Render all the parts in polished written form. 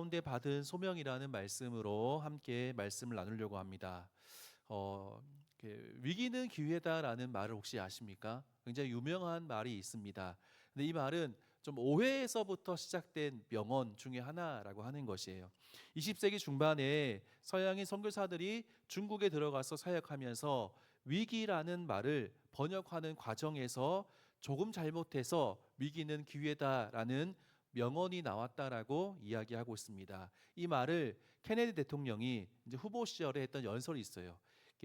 가운데 받은 소명이라는 말씀으로 함께 말씀을 나누려고 합니다. 위기는 기회다라는 말을 혹시 아십니까? 굉장히 유명한 말이 있습니다. 근데 이 말은 좀 오해에서부터 시작된 명언 중에 하나라고 하는 것이에요. 20세기 중반에 서양인 선교사들이 중국에 들어가서 사역하면서 위기라는 말을 번역하는 과정에서 조금 잘못해서 위기는 기회다라는 명언이 나왔다라고 이야기하고 있습니다. 이 말을 케네디 대통령이 이제 후보 시절에 했던 연설이 있어요.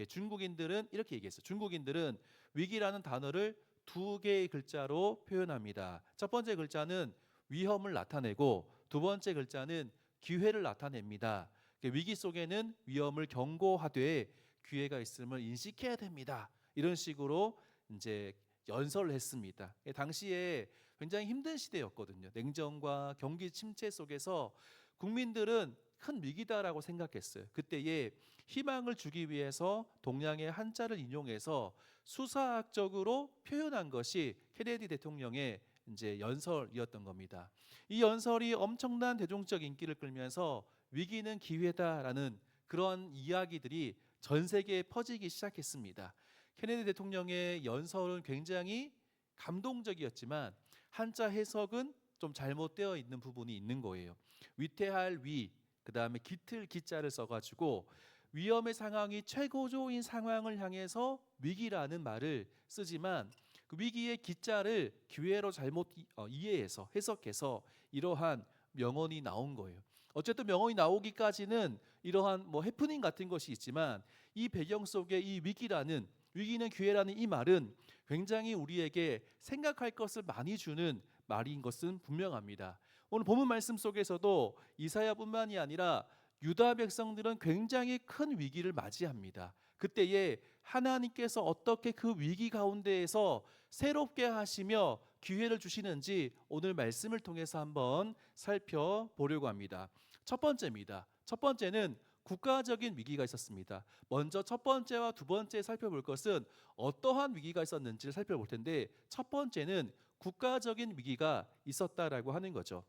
중국인들은 이렇게 얘기했어요. 중국인들은 위기라는 단어를 두 개의 글자로 표현합니다. 첫 번째 글자는 위험을 나타내고 두 번째 글자는 기회를 나타냅니다. 위기 속에는 위험을 경고하되 기회가 있음을 인식해야 됩니다. 이런 식으로 이제 연설을 했습니다. 당시에 굉장히 힘든 시대였거든요. 냉전과 경기 침체 속에서 국민들은 큰 위기다라고 생각했어요. 그때에 희망을 주기 위해서 동양의 한자를 인용해서 수사학적으로 표현한 것이 케네디 대통령의 이제 연설이었던 겁니다. 이 연설이 엄청난 대중적 인기를 끌면서 위기는 기회다라는 그런 이야기들이 전 세계에 퍼지기 시작했습니다. 케네디 대통령의 연설은 굉장히 감동적이었지만 한자 해석은 좀 잘못되어 있는 부분이 있는 거예요. 위태할 위, 그 다음에 깃틀 기자를 써가지고 위험의 상황이 최고조인 상황을 향해서 위기라는 말을 쓰지만 그 위기의 기자를 기회로 잘못 이해해서 해석해서 이러한 명언이 나온 거예요. 어쨌든 명언이 나오기까지는 이러한 해프닝 같은 것이 있지만 이 배경 속에 이 위기는 기회라는 이 말은 굉장히 우리에게 생각할 것을 많이 주는 말인 것은 분명합니다. 오늘 본문 말씀 속에서도 이사야뿐만이 아니라 유다 백성들은 굉장히 큰 위기를 맞이합니다. 그때에 하나님께서 어떻게 그 위기 가운데에서 새롭게 하시며 기회를 주시는지 오늘 말씀을 통해서 한번 살펴보려고 합니다. 첫 번째입니다. 첫 번째는 국가적인 위기가 있었습니다. 먼저 첫 번째와 두 번째 살펴볼 것은 어떠한 위기가 있었는지를 살펴볼 텐데 첫 번째는 국가적인 위기가 있었다라고 하는 거죠.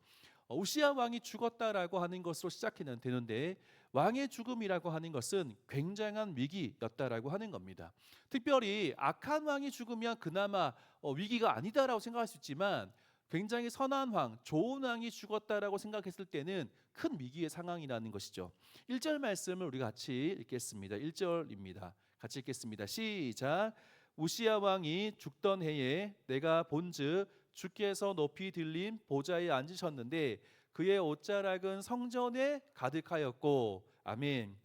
우시야 왕이 죽었다라고 하는 것으로 시작해는 되는데 왕의 죽음이라고 하는 것은 굉장한 위기였다라고 하는 겁니다. 특별히 악한 왕이 죽으면 그나마 위기가 아니다라고 생각할 수 있지만 굉장히 선한 왕, 좋은 왕이 죽었다라고 생각했을 때는 큰 위기의 상황이라는 것이죠. 1절 말씀을 우리 같이 읽겠습니다. 1절입니다. 같이 읽겠습니다. 시작. 우시야 왕이 죽던 해에 내가 본즉 주께서 높이 들린 보좌에 앉으셨는데 그의 옷자락은 성전에 가득하였고 아멘.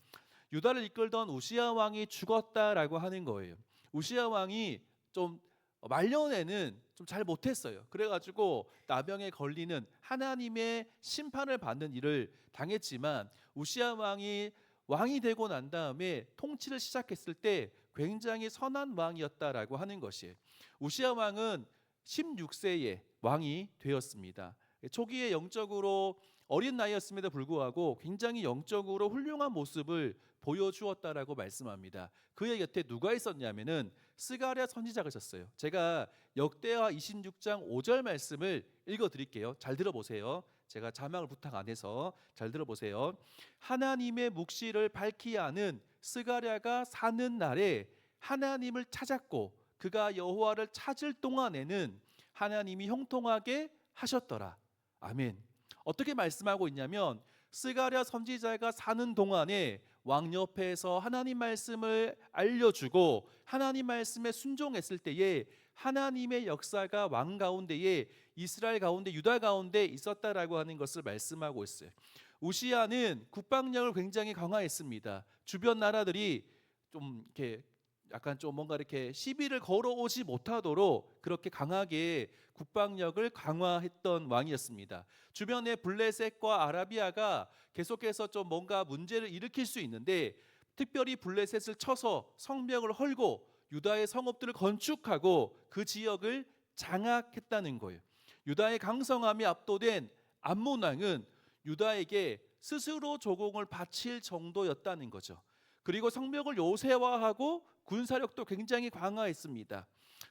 유다를 이끌던 우시야 왕이 죽었다라고 하는 거예요. 우시야 왕이 좀 말년에는 좀 잘 못했어요. 그래가지고 나병에 걸리는 하나님의 심판을 받는 일을 당했지만 우시야 왕이 되고 난 다음에 통치를 시작했을 때 굉장히 선한 왕이었다라고 하는 것이에요. 우시야 왕은 16세에 왕이 되었습니다. 초기에 영적으로 어린 나이였음에도 불구하고 굉장히 영적으로 훌륭한 모습을 보여주었다라고 말씀합니다. 그의 곁에 누가 있었냐면은 스가랴 선지자가 있었어요. 제가 역대하 26장 5절 말씀을 읽어드릴게요. 잘 들어보세요. 제가 자막을 부탁 안 해서 잘 들어보세요. 하나님의 묵시를 밝히 아는 스가랴가 사는 날에 하나님을 찾았고 그가 여호와를 찾을 동안에는 하나님이 형통하게 하셨더라. 아멘. 어떻게 말씀하고 있냐면 스가랴 선지자가 사는 동안에 왕 옆에서 하나님 말씀을 알려주고 하나님 말씀에 순종했을 때에 하나님의 역사가 왕 가운데에 이스라엘 가운데 유다 가운데 있었다라고 하는 것을 말씀하고 있어요. 우시야는 국방력을 굉장히 강화했습니다. 주변 나라들이 좀 이렇게 약간 좀 뭔가 이렇게 시비를 걸어오지 못하도록 그렇게 강하게 국방력을 강화했던 왕이었습니다. 주변에 블레셋과 아라비아가 계속해서 좀 뭔가 문제를 일으킬 수 있는데 특별히 블레셋을 쳐서 성벽을 헐고 유다의 성읍들을 건축하고 그 지역을 장악했다는 거예요. 유다의 강성함이 압도된 암몬 왕은 유다에게 스스로 조공을 바칠 정도였다는 거죠. 그리고 성벽을 요새화하고 군사력도 굉장히 강화했습니다.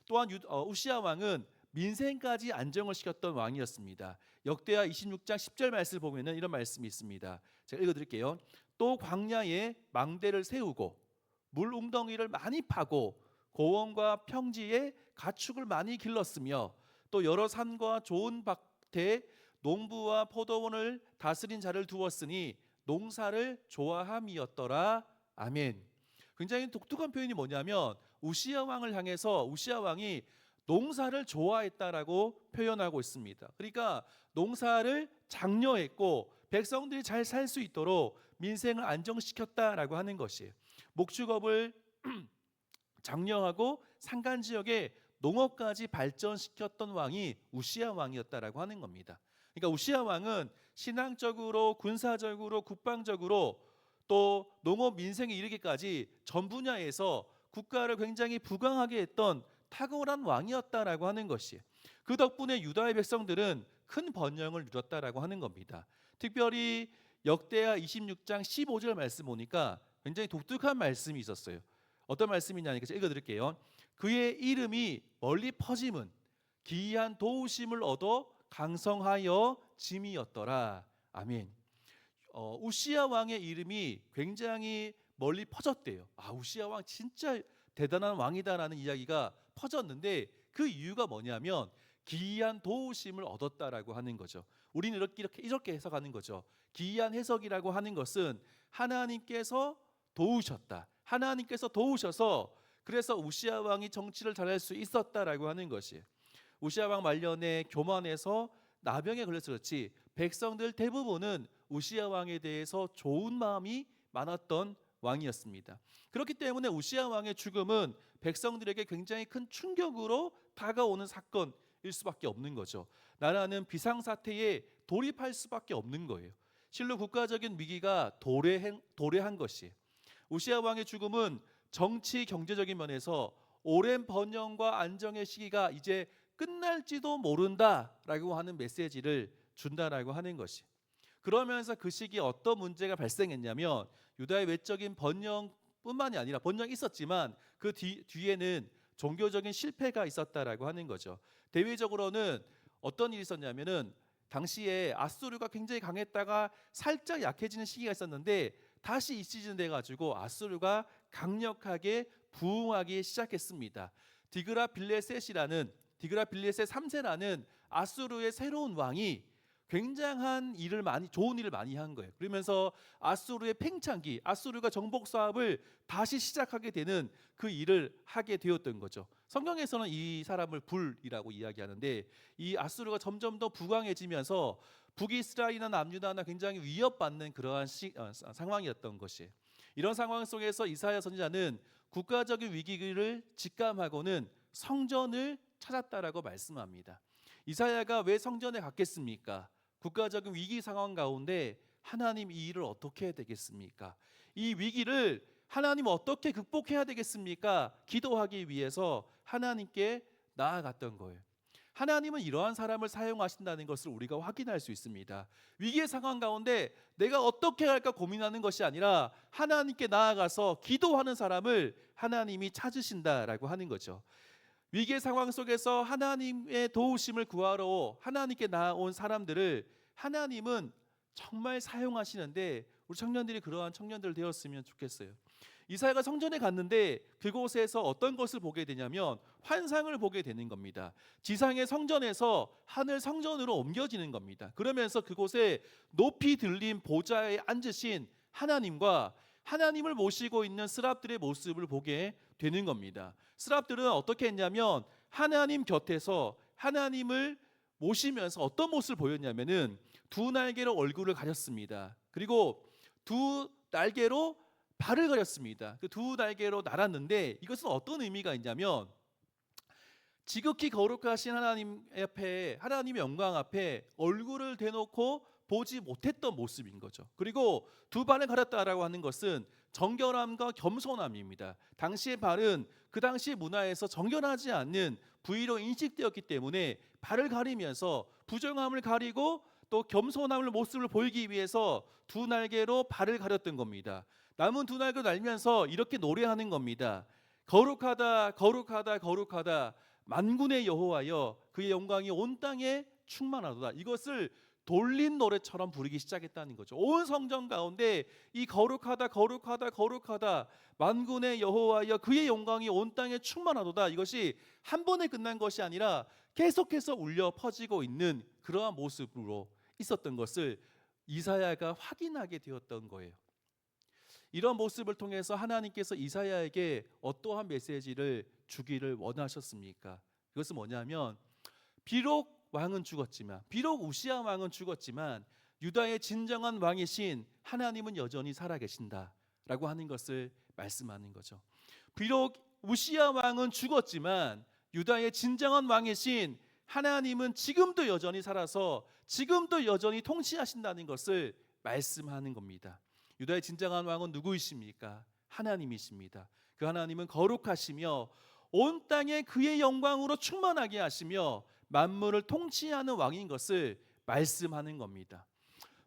또한 우시야 왕은 민생까지 안정을 시켰던 왕이었습니다. 역대하 26장 10절 말씀을 보면은 이런 말씀이 있습니다. 제가 읽어드릴게요. 또 광야에 망대를 세우고 물 웅덩이를 많이 파고 고원과 평지에 가축을 많이 길렀으며 또 여러 산과 좋은 밭에 농부와 포도원을 다스린 자를 두었으니 농사를 좋아함이었더라. 아멘. 굉장히 독특한 표현이 뭐냐면 우시야 왕을 향해서 우시야 왕이 농사를 좋아했다라고 표현하고 있습니다. 그러니까 농사를 장려했고 백성들이 잘 살 수 있도록 민생을 안정시켰다라고 하는 것이에요. 목축업을 장려하고 산간 지역에 농업까지 발전시켰던 왕이 우시야 왕이었다라고 하는 겁니다. 그러니까 우시야 왕은 신앙적으로, 군사적으로, 국방적으로 또 농업 민생에 이르기까지 전 분야에서 국가를 굉장히 부강하게 했던 탁월한 왕이었다라고 하는 것이, 그 덕분에 유다의 백성들은 큰 번영을 누렸다라고 하는 겁니다. 특별히 역대하 26장 15절 말씀 보니까 굉장히 독특한 말씀이 있었어요. 어떤 말씀이냐니까 읽어드릴게요. 그의 이름이 멀리 퍼짐은 기이한 도우심을 얻어 강성하여 짐이었더라. 아멘. 우시야 왕의 이름이 굉장히 멀리 퍼졌대요. 우시야 왕 진짜 대단한 왕이다라는 이야기가 퍼졌는데 그 이유가 뭐냐면 기이한 도우심을 얻었다라고 하는 거죠. 우리는 이렇게 해석하는 거죠. 기이한 해석이라고 하는 것은 하나님께서 도우셨다. 하나님께서 도우셔서 그래서 우시야 왕이 정치를 잘할 수 있었다라고 하는 것이, 우시야 왕 말년에 교만해서 나병에 걸려서 그렇지 백성들 대부분은 우시야 왕에 대해서 좋은 마음이 많았던 왕이었습니다. 그렇기 때문에 우시야 왕의 죽음은 백성들에게 굉장히 큰 충격으로 다가오는 사건일 수밖에 없는 거죠. 나라는 비상사태에 돌입할 수밖에 없는 거예요. 실로 국가적인 위기가 도래한 것이, 우시야 왕의 죽음은 정치 경제적인 면에서 오랜 번영과 안정의 시기가 이제 끝날지도 모른다라고 하는 메시지를 준다라고 하는 것이, 그러면서 그 시기에 어떤 문제가 발생했냐면 유다의 외적인 번영뿐만이 아니라 번영이 있었지만 그 뒤에는 종교적인 실패가 있었다라고 하는 거죠. 대외적으로는 어떤 일이 있었냐면은 당시에 아수르가 굉장히 강했다가 살짝 약해지는 시기가 있었는데 다시 이 시즌 돼 가지고 아수르가 강력하게 부흥하기 시작했습니다. 디그라빌레셋 3세라는 아수르의 새로운 왕이 굉장한 좋은 일을 많이 한 거예요. 그러면서 아수르의 팽창기, 아수르가 정복 사업을 다시 시작하게 되는 그 일을 하게 되었던 거죠. 성경에서는 이 사람을 불이라고 이야기하는데, 이 아수르가 점점 더 부강해지면서 북이스라엘이나 남유다나 굉장히 위협받는 그러한 상황이었던 것이, 이런 상황 속에서 이사야 선지자는 국가적인 위기를 직감하고는 성전을 찾았다라고 말씀합니다. 이사야가 왜 성전에 갔겠습니까? 국가적인 위기 상황 가운데 하나님 이 일을 어떻게 해야 되겠습니까? 이 위기를 하나님 어떻게 극복해야 되겠습니까? 기도하기 위해서 하나님께 나아갔던 거예요. 하나님은 이러한 사람을 사용하신다는 것을 우리가 확인할 수 있습니다. 위기의 상황 가운데 내가 어떻게 할까 고민하는 것이 아니라 하나님께 나아가서 기도하는 사람을 하나님이 찾으신다라고 하는 거죠. 위기의 상황 속에서 하나님의 도우심을 구하러 하나님께 나아온 사람들을 하나님은 정말 사용하시는데 우리 청년들이 그러한 청년들 되었으면 좋겠어요. 이사야가 성전에 갔는데 그곳에서 어떤 것을 보게 되냐면 환상을 보게 되는 겁니다. 지상의 성전에서 하늘 성전으로 옮겨지는 겁니다. 그러면서 그곳에 높이 들린 보좌에 앉으신 하나님과 하나님을 모시고 있는 스랍들의 모습을 보게 되는 겁니다. 스랍들은 어떻게 했냐면 하나님 곁에서 하나님을 모시면서 어떤 모습을 보였냐면은 두 날개로 얼굴을 가렸습니다. 그리고 두 날개로 발을 가렸습니다. 그 두 날개로 날았는데 이것은 어떤 의미가 있냐면 지극히 거룩하신 하나님 앞에, 하나님의 영광 앞에 얼굴을 대놓고 보지 못했던 모습인 거죠. 그리고 두 발을 가렸다라고 하는 것은 정결함과 겸손함입니다. 당시의 발은 그 당시 문화에서 정결하지 않는 부위로 인식되었기 때문에 발을 가리면서 부정함을 가리고 또 겸손함을 모습을 보이기 위해서 두 날개로 발을 가렸던 겁니다. 남은 두 날개로 날면서 이렇게 노래하는 겁니다. 거룩하다, 거룩하다, 거룩하다. 만군의 여호와여 그의 영광이 온 땅에 충만하도다. 이것을 돌린 노래처럼 부르기 시작했다는 거죠. 온 성전 가운데 이 거룩하다 거룩하다 거룩하다 만군의 여호와여 그의 영광이 온 땅에 충만하도다. 이것이 한 번에 끝난 것이 아니라 계속해서 울려 퍼지고 있는 그러한 모습으로 있었던 것을 이사야가 확인하게 되었던 거예요. 이런 모습을 통해서 하나님께서 이사야에게 어떠한 메시지를 주기를 원하셨습니까? 그것은 뭐냐면 비록 왕은 죽었지만, 비록 우시야 왕은 죽었지만 유다의 진정한 왕이신 하나님은 여전히 살아계신다라고 하는 것을 말씀하는 거죠. 비록 우시야 왕은 죽었지만 유다의 진정한 왕이신 하나님은 지금도 여전히 살아서 지금도 여전히 통치하신다는 것을 말씀하는 겁니다. 유다의 진정한 왕은 누구이십니까? 하나님이십니다. 그 하나님은 거룩하시며 온 땅에 그의 영광으로 충만하게 하시며 만물을 통치하는 왕인 것을 말씀하는 겁니다.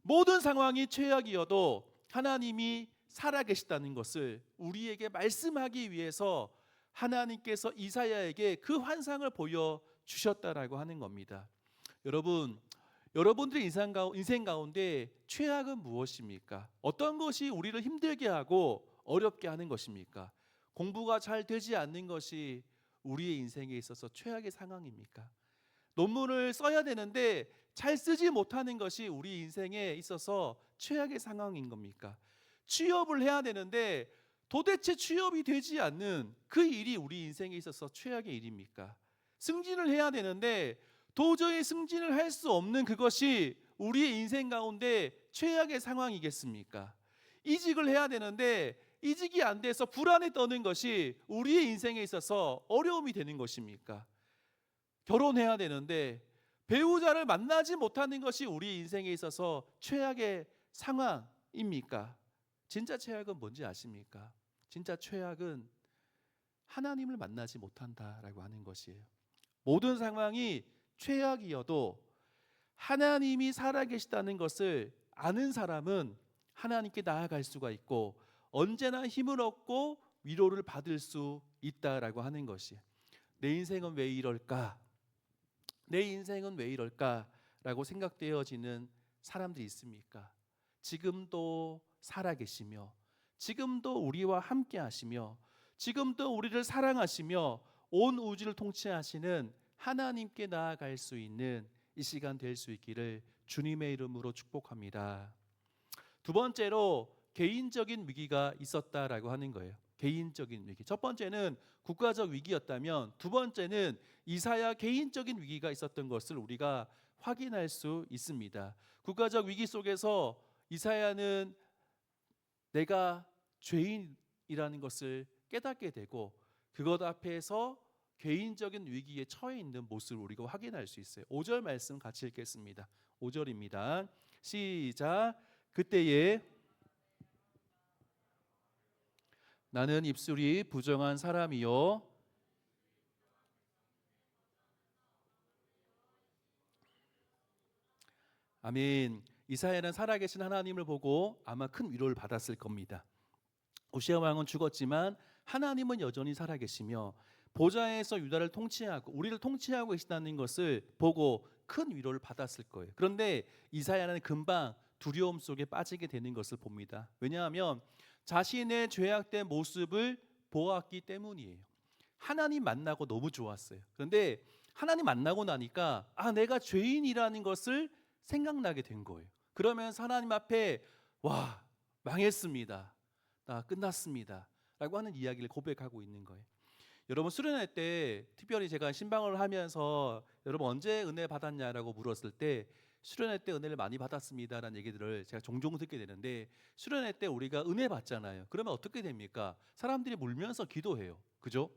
모든 상황이 최악이어도 하나님이 살아계시다는 것을 우리에게 말씀하기 위해서 하나님께서 이사야에게 그 환상을 보여주셨다라고 하는 겁니다. 여러분들의 인생 가운데 최악은 무엇입니까? 어떤 것이 우리를 힘들게 하고 어렵게 하는 것입니까? 공부가 잘 되지 않는 것이 우리의 인생에 있어서 최악의 상황입니까? 논문을 써야 되는데 잘 쓰지 못하는 것이 우리 인생에 있어서 최악의 상황인 겁니까? 취업을 해야 되는데 도대체 취업이 되지 않는 그 일이 우리 인생에 있어서 최악의 일입니까? 승진을 해야 되는데 도저히 승진을 할 수 없는 그것이 우리의 인생 가운데 최악의 상황이겠습니까? 이직을 해야 되는데 이직이 안 돼서 불안에 떠는 것이 우리의 인생에 있어서 어려움이 되는 것입니까? 결혼해야 되는데 배우자를 만나지 못하는 것이 우리 인생에 있어서 최악의 상황입니까? 진짜 최악은 뭔지 아십니까? 진짜 최악은 하나님을 만나지 못한다라고 하는 것이에요. 모든 상황이 최악이어도 하나님이 살아계시다는 것을 아는 사람은 하나님께 나아갈 수가 있고 언제나 힘을 얻고 위로를 받을 수 있다라고 하는 것이, 내 인생은 왜 이럴까? 내 인생은 왜 이럴까? 라고 생각되어지는 사람들이 있습니까? 지금도 살아계시며 지금도 우리와 함께 하시며 지금도 우리를 사랑하시며 온 우주를 통치하시는 하나님께 나아갈 수 있는 이 시간 될 수 있기를 주님의 이름으로 축복합니다. 두 번째로 개인적인 위기가 있었다라고 하는 거예요. 개인적인 위기. 첫 번째는 국가적 위기였다면 두 번째는 이사야 개인적인 위기가 있었던 것을 우리가 확인할 수 있습니다. 국가적 위기 속에서 이사야는 내가 죄인이라는 것을 깨닫게 되고 그것 앞에서 개인적인 위기에 처해 있는 모습을 우리가 확인할 수 있어요. 5절 말씀 같이 읽겠습니다. 5절입니다. 시작. 그때에 나는 입술이 부정한 사람이요 아멘. 이사야는 살아계신 하나님을 보고 아마 큰 위로를 받았을 겁니다. 우시야 왕은 죽었지만 하나님은 여전히 살아계시며 보좌에서 유다를 통치하고 우리를 통치하고 계시다는 것을 보고 큰 위로를 받았을 거예요. 그런데 이사야는 금방 두려움 속에 빠지게 되는 것을 봅니다. 왜냐하면 자신의 죄악된 모습을 보았기 때문이에요. 하나님 만나고 너무 좋았어요. 그런데 하나님 만나고 나니까 내가 죄인이라는 것을 생각나게 된 거예요. 그러면서 하나님 앞에 망했습니다. 나 끝났습니다. 라고 하는 이야기를 고백하고 있는 거예요. 여러분 수련회 때 특별히 제가 신방을 하면서 여러분 언제 은혜 받았냐라고 물었을 때 수련회 때 은혜를 많이 받았습니다라는 얘기들을 제가 종종 듣게 되는데, 수련회 때 우리가 은혜 받잖아요. 그러면 어떻게 됩니까? 사람들이 울면서 기도해요. 그죠?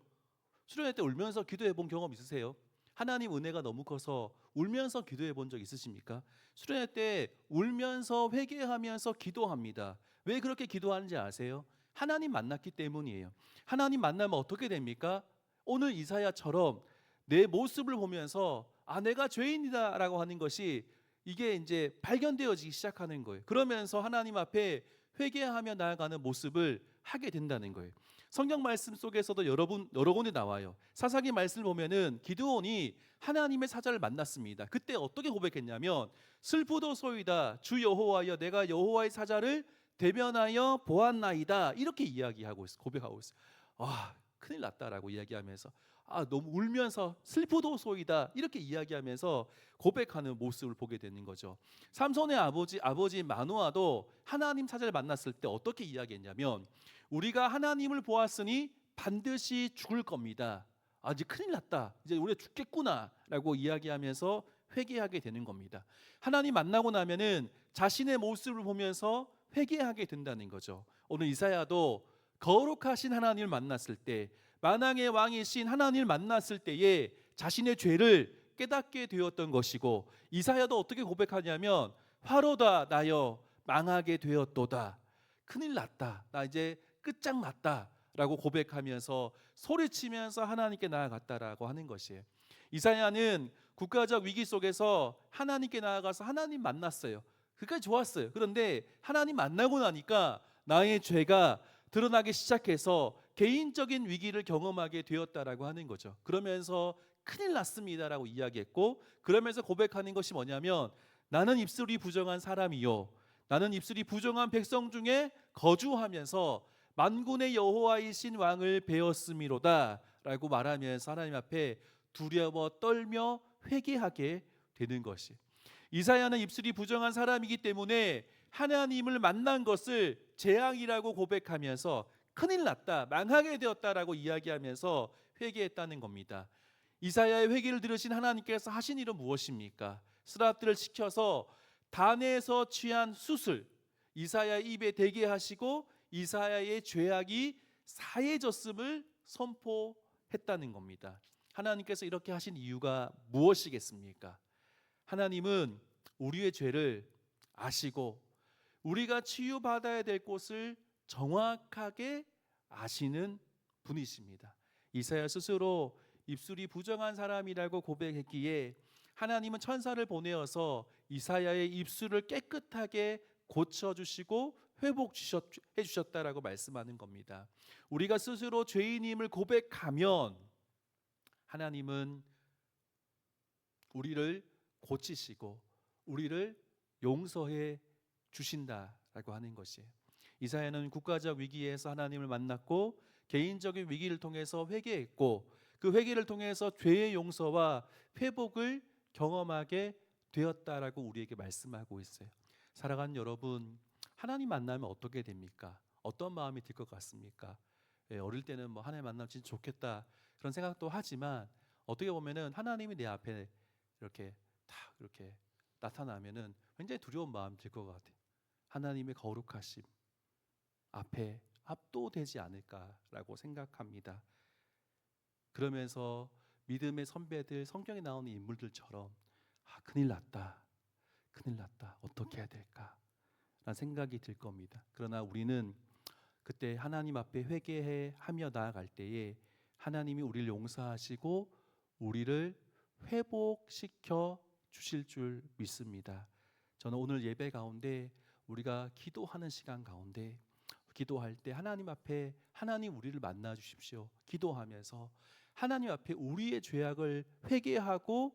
수련회 때 울면서 기도해 본 경험 있으세요? 하나님 은혜가 너무 커서 울면서 기도해 본 적 있으십니까? 수련회 때 울면서 회개하면서 기도합니다. 왜 그렇게 기도하는지 아세요? 하나님 만났기 때문이에요. 하나님 만나면 어떻게 됩니까? 오늘 이사야처럼 내 모습을 보면서 내가 죄인이다라고 하는 것이 이게 이제 발견되어지기 시작하는 거예요. 그러면서 하나님 앞에 회개하며 나아가는 모습을 하게 된다는 거예요. 성경 말씀 속에서도 여러 군데 나와요. 사사기 말씀을 보면은 기드온이 하나님의 사자를 만났습니다. 그때 어떻게 고백했냐면 슬프도소이다 주 여호와여 내가 여호와의 사자를 대면하여 보았나이다 이렇게 이야기하고 있어 고백하고 있어요. 큰일 났다라고 이야기하면서 너무 울면서 슬프도소이다 이렇게 이야기하면서 고백하는 모습을 보게 되는 거죠. 삼손의 아버지 마노아도 하나님 사자를 만났을 때 어떻게 이야기했냐면 우리가 하나님을 보았으니 반드시 죽을 겁니다. 이제 큰일 났다. 이제 우리가 죽겠구나라고 이야기하면서 회개하게 되는 겁니다. 하나님 만나고 나면은 자신의 모습을 보면서 회개하게 된다는 거죠. 오늘 이사야도 거룩하신 하나님을 만났을 때, 만왕의 왕이신 하나님을 만났을 때에 자신의 죄를 깨닫게 되었던 것이고, 이사야도 어떻게 고백하냐면 화로다 나여 망하게 되었도다. 큰일 났다. 나 이제 끝장났다 라고 고백하면서 소리치면서 하나님께 나아갔다라고 하는 것이에요. 이사야는 국가적 위기 속에서 하나님께 나아가서 하나님 만났어요. 그까지 좋았어요. 그런데 하나님 만나고 나니까 나의 죄가 드러나기 시작해서 개인적인 위기를 경험하게 되었다라고 하는 거죠. 그러면서 큰일 났습니다라고 이야기했고, 그러면서 고백하는 것이 뭐냐면 나는 입술이 부정한 사람이요 나는 입술이 부정한 백성 중에 거주하면서 만군의 여호와이신 왕을 배웠음이로다 라고 말하면서 하나님 앞에 두려워 떨며 회개하게 되는 것이, 이사야는 입술이 부정한 사람이기 때문에 하나님을 만난 것을 재앙이라고 고백하면서 큰일 났다 망하게 되었다라고 이야기하면서 회개했다는 겁니다. 이사야의 회개를 들으신 하나님께서 하신 일은 무엇입니까? 스라들을 시켜서 단에서 취한 숯을 이사야의 입에 대게 하시고 이사야의 죄악이 사해졌음을 선포했다는 겁니다. 하나님께서 이렇게 하신 이유가 무엇이겠습니까? 하나님은 우리의 죄를 아시고 우리가 치유받아야 될 곳을 정확하게 아시는 분이십니다. 이사야 스스로 입술이 부정한 사람이라고 고백했기에 하나님은 천사를 보내어서 이사야의 입술을 깨끗하게 고쳐주시고 회복해 주셨다라고 말씀하는 겁니다. 우리가 스스로 죄인임을 고백하면 하나님은 우리를 고치시고 우리를 용서해 주신다라고 하는 것이에요. 이사야는 국가적 위기에서 하나님을 만났고 개인적인 위기를 통해서 회개했고 그 회개를 통해서 죄의 용서와 회복을 경험하게 되었다라고 우리에게 말씀하고 있어요. 사랑하는 여러분, 하나님 만나면 어떻게 됩니까? 어떤 마음이 들 것 같습니까? 어릴 때는 하나님 만나면 진짜 좋겠다 그런 생각도 하지만 어떻게 보면은 하나님이 내 앞에 이렇게 딱 이렇게 나타나면은 굉장히 두려운 마음이 들 것 같아요. 하나님의 거룩하심 앞에 압도되지 않을까라고 생각합니다. 그러면서 믿음의 선배들, 성경에 나오는 인물들처럼 큰일 났다 어떻게 해야 될까 라는 생각이 들 겁니다. 그러나 우리는 그때 하나님 앞에 회개하며 나아갈 때에 하나님이 우리를 용서하시고 우리를 회복시켜 주실 줄 믿습니다. 저는 오늘 예배 가운데 우리가 기도하는 시간 가운데 기도할 때 하나님 앞에 하나님 우리를 만나 주십시오 기도하면서 하나님 앞에 우리의 죄악을 회개하고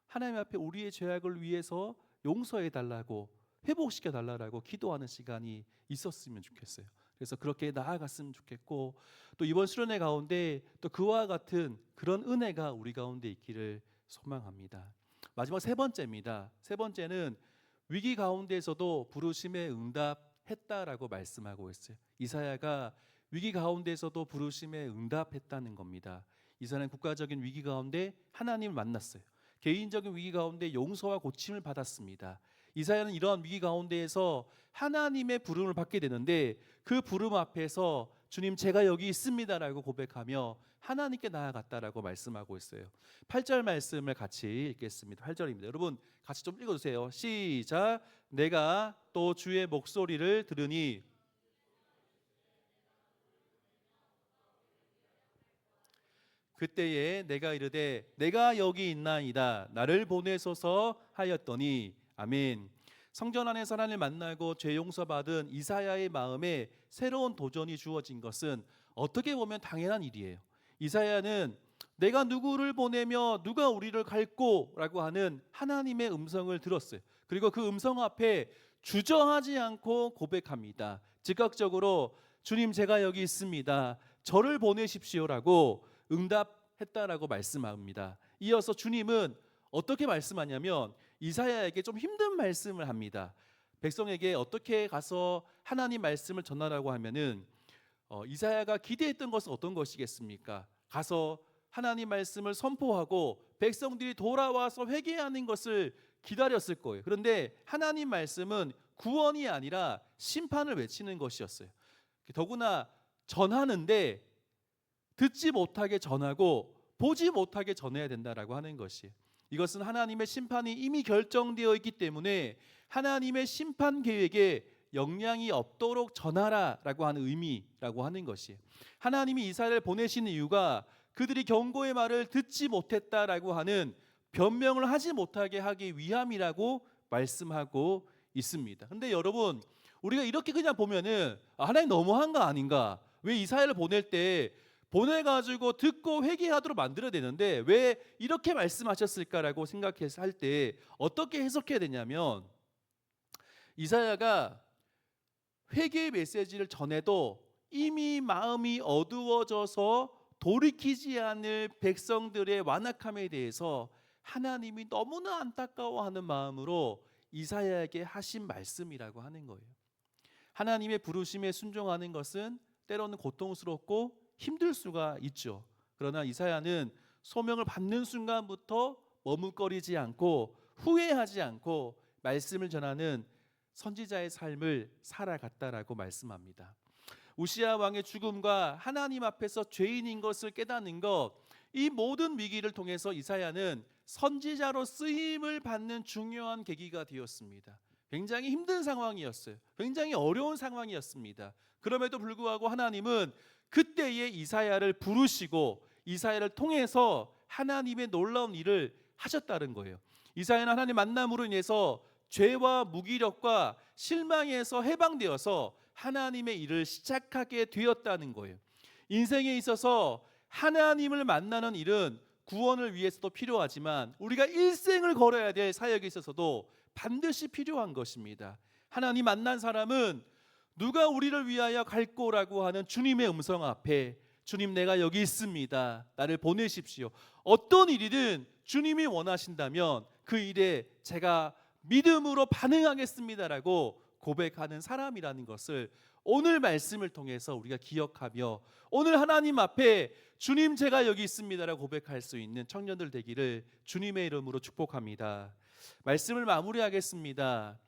하나님 앞에 우리의 죄악을 위해서 용서해 달라고 회복시켜 달라고 기도하는 시간이 있었으면 좋겠어요. 그래서 그렇게 나아갔으면 좋겠고 또 이번 수련회 가운데 또 그와 같은 그런 은혜가 우리 가운데 있기를 소망합니다. 마지막 세 번째입니다. 세 번째는 위기 가운데서도 부르심에 응답했다라고 말씀하고 있어요. 이사야가 위기 가운데서도 부르심에 응답했다는 겁니다. 이사야는 국가적인 위기 가운데 하나님을 만났어요. 개인적인 위기 가운데 용서와 고침을 받았습니다. 이사야는 이러한 위기 가운데에서 하나님의 부름을 받게 되는데 그 부름 앞에서 주님 제가 여기 있습니다라고 고백하며 하나님께 나아갔다라고 말씀하고 있어요. 8절 말씀을 같이 읽겠습니다. 8절입니다. 여러분 같이 좀 읽어주세요. 시작. 내가 또 주의 목소리를 들으니 그때에 내가 이르되 내가 여기 있나이다 나를 보내소서 하였더니 아멘. 성전 안에서 하나님을 만나고 죄 용서받은 이사야의 마음에 새로운 도전이 주어진 것은 어떻게 보면 당연한 일이에요. 이사야는 내가 누구를 보내며 누가 우리를 갈꼬라고 하는 하나님의 음성을 들었어요. 그리고 그 음성 앞에 주저하지 않고 고백합니다. 즉각적으로 주님, 제가 여기 있습니다. 저를 보내십시오라고 응답했다라고 말씀합니다. 이어서 주님은 어떻게 말씀하냐면 이사야에게 좀 힘든 말씀을 합니다. 백성에게 어떻게 가서 하나님 말씀을 전하라고 하면은 이사야가 기대했던 것은 어떤 것이겠습니까? 가서 하나님 말씀을 선포하고 백성들이 돌아와서 회개하는 것을 기다렸을 거예요. 그런데 하나님 말씀은 구원이 아니라 심판을 외치는 것이었어요. 더구나 전하는데 듣지 못하게 전하고 보지 못하게 전해야 된다라고 하는 것이, 이것은 하나님의 심판이 이미 결정되어 있기 때문에 하나님의 심판 계획에 영향이 없도록 전하라라고 하는 의미라고 하는 것이, 하나님이 이스라엘을 보내신 이유가 그들이 경고의 말을 듣지 못했다라고 하는 변명을 하지 못하게 하기 위함이라고 말씀하고 있습니다. 근데 여러분, 우리가 이렇게 그냥 보면은 하나님 너무한 거 아닌가? 왜 이스라엘을 보낼 때 보내가지고 듣고 회개하도록 만들어야 되는데 왜 이렇게 말씀하셨을까라고 생각해서 할 때 어떻게 해석해야 되냐면, 이사야가 회개의 메시지를 전해도 이미 마음이 어두워져서 돌이키지 않을 백성들의 완악함에 대해서 하나님이 너무나 안타까워하는 마음으로 이사야에게 하신 말씀이라고 하는 거예요. 하나님의 부르심에 순종하는 것은 때로는 고통스럽고 힘들 수가 있죠. 그러나 이사야는 소명을 받는 순간부터 머뭇거리지 않고 후회하지 않고 말씀을 전하는 선지자의 삶을 살아갔다라고 말씀합니다. 우시아 왕의 죽음과 하나님 앞에서 죄인인 것을 깨닫는 것, 이 모든 위기를 통해서 이사야는 선지자로 쓰임을 받는 중요한 계기가 되었습니다. 굉장히 힘든 상황이었어요. 굉장히 어려운 상황이었습니다. 그럼에도 불구하고 하나님은 그때의 이사야를 부르시고 이사야를 통해서 하나님의 놀라운 일을 하셨다는 거예요. 이사야는 하나님 만남으로 인해서 죄와 무기력과 실망에서 해방되어서 하나님의 일을 시작하게 되었다는 거예요. 인생에 있어서 하나님을 만나는 일은 구원을 위해서도 필요하지만 우리가 일생을 걸어야 될 사역에 있어서도 반드시 필요한 것입니다. 하나님 만난 사람은 누가 우리를 위하여 갈꼬라고 하는 주님의 음성 앞에, 주님, 내가 여기 있습니다. 나를 보내십시오. 어떤 일이든 주님이 원하신다면 그 일에 제가 믿음으로 반응하겠습니다라고 고백하는 사람이라는 것을 오늘 말씀을 통해서 우리가 기억하며 오늘 하나님 앞에 주님, 제가 여기 있습니다라고 고백할 수 있는 청년들 되기를 주님의 이름으로 축복합니다. 말씀을 마무리하겠습니다.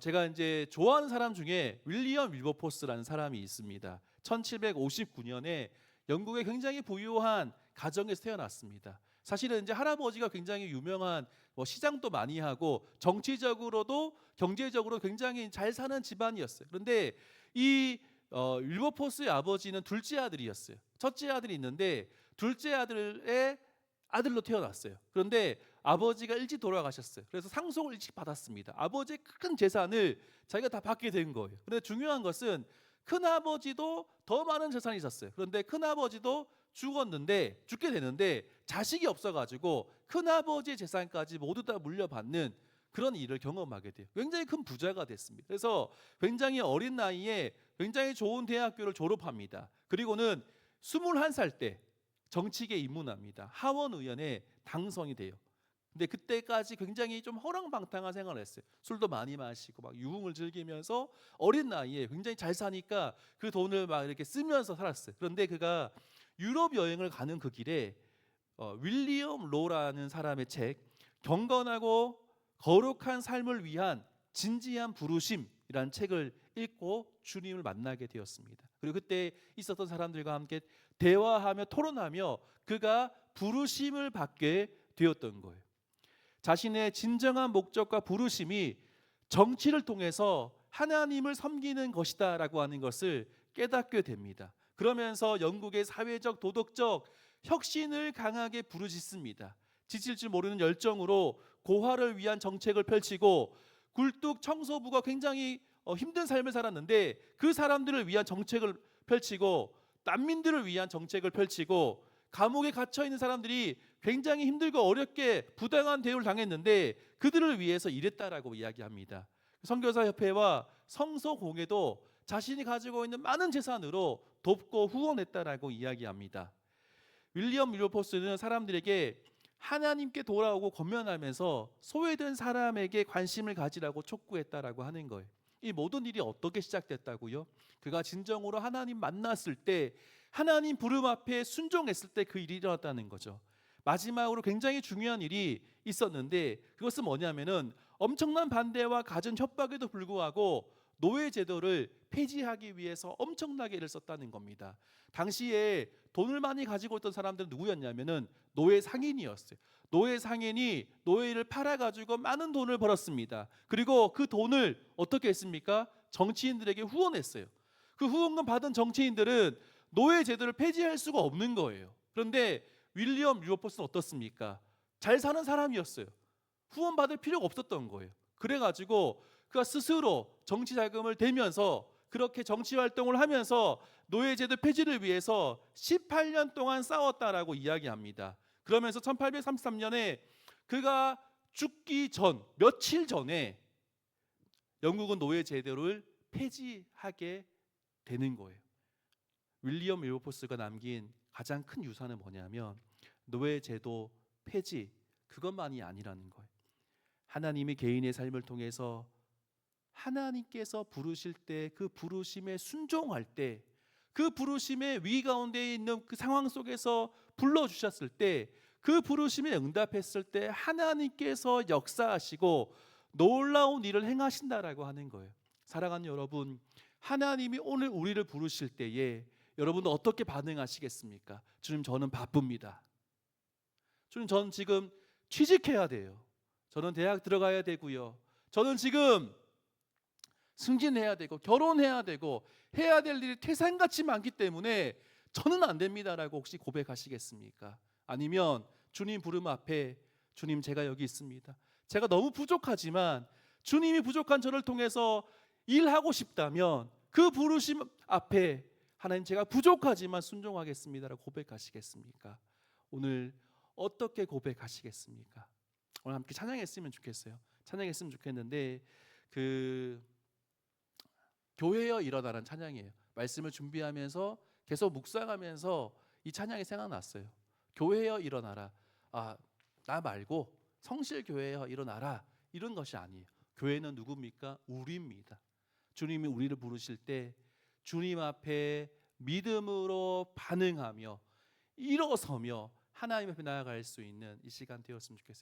제가 이제 좋아하는 사람 중에 윌리엄 윌버포스라는 사람이 있습니다. 1759년에 영국의 굉장히 부유한 가정에서 태어났습니다. 사실은 이제 할아버지가 굉장히 유명한 시장도 많이 하고 정치적으로도 경제적으로 굉장히 잘 사는 집안이었어요. 그런데 이 윌버포스의 아버지는 둘째 아들이었어요. 첫째 아들이 있는데 둘째 아들의 아들로 태어났어요. 그런데 아버지가 일찍 돌아가셨어요. 그래서 상속을 일찍 받았습니다. 아버지의 큰 재산을 자기가 다 받게 된 거예요. 그런데 중요한 것은 큰아버지도 더 많은 재산이 있었어요. 그런데 큰아버지도 죽게 되는데 자식이 없어가지고 큰아버지의 재산까지 모두 다 물려받는 그런 일을 경험하게 돼요. 굉장히 큰 부자가 됐습니다. 그래서 굉장히 어린 나이에 굉장히 좋은 대학교를 졸업합니다. 그리고는 21살 때 정치계에 입문합니다. 하원 의원에 당선이 돼요. 근데 그때까지 굉장히 좀 허랑방탕한 생활을 했어요. 술도 많이 마시고 막 유흥을 즐기면서 어린 나이에 굉장히 잘 사니까 그 돈을 막 이렇게 쓰면서 살았어요. 그런데 그가 유럽 여행을 가는 그 길에 윌리엄 로라는 사람의 책, 경건하고 거룩한 삶을 위한 진지한 부르심이라는 책을 읽고 주님을 만나게 되었습니다. 그리고 그때 있었던 사람들과 함께 대화하며 토론하며 그가 부르심을 받게 되었던 거예요. 자신의 진정한 목적과 부르심이 정치를 통해서 하나님을 섬기는 것이다라고 하는 것을 깨닫게 됩니다. 그러면서 영국의 사회적 도덕적 혁신을 강하게 부르짖습니다. 지칠 줄 모르는 열정으로 고화를 위한 정책을 펼치고 굴뚝 청소부가 굉장히 힘든 삶을 살았는데 그 사람들을 위한 정책을 펼치고 난민들을 위한 정책을 펼치고 감옥에 갇혀 있는 사람들이 굉장히 힘들고 어렵게 부당한 대우를 당했는데 그들을 위해서 일했다라고 이야기합니다. 선교사 협회와 성서공회도 자신이 가지고 있는 많은 재산으로 돕고 후원했다라고 이야기합니다. 윌리엄 윌버포스는 사람들에게 하나님께 돌아오고 권면하면서 소외된 사람에게 관심을 가지라고 촉구했다라고 하는 거예요. 이 모든 일이 어떻게 시작됐다고요? 그가 진정으로 하나님 만났을 때, 하나님 부름 앞에 순종했을 때 그 일이 일어났다는 거죠. 마지막으로 굉장히 중요한 일이 있었는데 그것은 뭐냐면은 엄청난 반대와 갖은 협박에도 불구하고 노예 제도를 폐지하기 위해서 엄청나게 애를 썼다는 겁니다. 당시에 돈을 많이 가지고 있던 사람들은 누구였냐면은 노예 상인이었어요. 노예 상인이 노예를 팔아가지고 많은 돈을 벌었습니다. 그리고 그 돈을 어떻게 했습니까? 정치인들에게 후원했어요. 그 후원금 받은 정치인들은 노예 제도를 폐지할 수가 없는 거예요. 그런데 윌리엄 윌버포스는 어떻습니까? 잘 사는 사람이었어요. 후원 받을 필요가 없었던 거예요. 그래가지고 그가 스스로 정치 자금을 대면서 그렇게 정치 활동을 하면서 노예제도 폐지를 위해서 18년 동안 싸웠다라고 이야기합니다. 그러면서 1833년에 그가 죽기 전 며칠 전에 영국은 노예제도를 폐지하게 되는 거예요. 윌리엄 윌버포스가 남긴 가장 큰 유산은 뭐냐면 노예제도 폐지, 그것만이 아니라는 거예요. 하나님이 개인의 삶을 통해서 하나님께서 부르실 때 그 부르심에 순종할 때 그 부르심의 위 가운데 있는 그 상황 속에서 불러주셨을 때 그 부르심에 응답했을 때 하나님께서 역사하시고 놀라운 일을 행하신다라고 하는 거예요. 사랑하는 여러분, 하나님이 오늘 우리를 부르실 때에 여러분은 어떻게 반응하시겠습니까? 주님, 저는 바쁩니다. 주님, 저는 지금 취직해야 돼요. 저는 대학 들어가야 되고요. 저는 지금 승진해야 되고 결혼해야 되고 해야 될 일이 태산같이 많기 때문에 저는 안 됩니다라고 혹시 고백하시겠습니까? 아니면 주님 부름 앞에 주님, 제가 여기 있습니다. 제가 너무 부족하지만 주님이 부족한 저를 통해서 일하고 싶다면 그 부르심 앞에 하나님, 제가 부족하지만 순종하겠습니다라고 고백하시겠습니까? 오늘 어떻게 고백하시겠습니까? 오늘 함께 찬양했으면 좋겠어요. 찬양했으면 좋겠는데 교회여 일어나라는 찬양이에요. 말씀을 준비하면서 계속 묵상하면서 이 찬양이 생각났어요. 교회여 일어나라. 나 말고 성실교회여 일어나라. 이런 것이 아니에요. 교회는 누굽니까? 우리입니다. 주님이 우리를 부르실 때 주님 앞에 믿음으로 반응하며 일어서며 하나님 앞에 나아갈 수 있는 이 시간 되었으면 좋겠어요.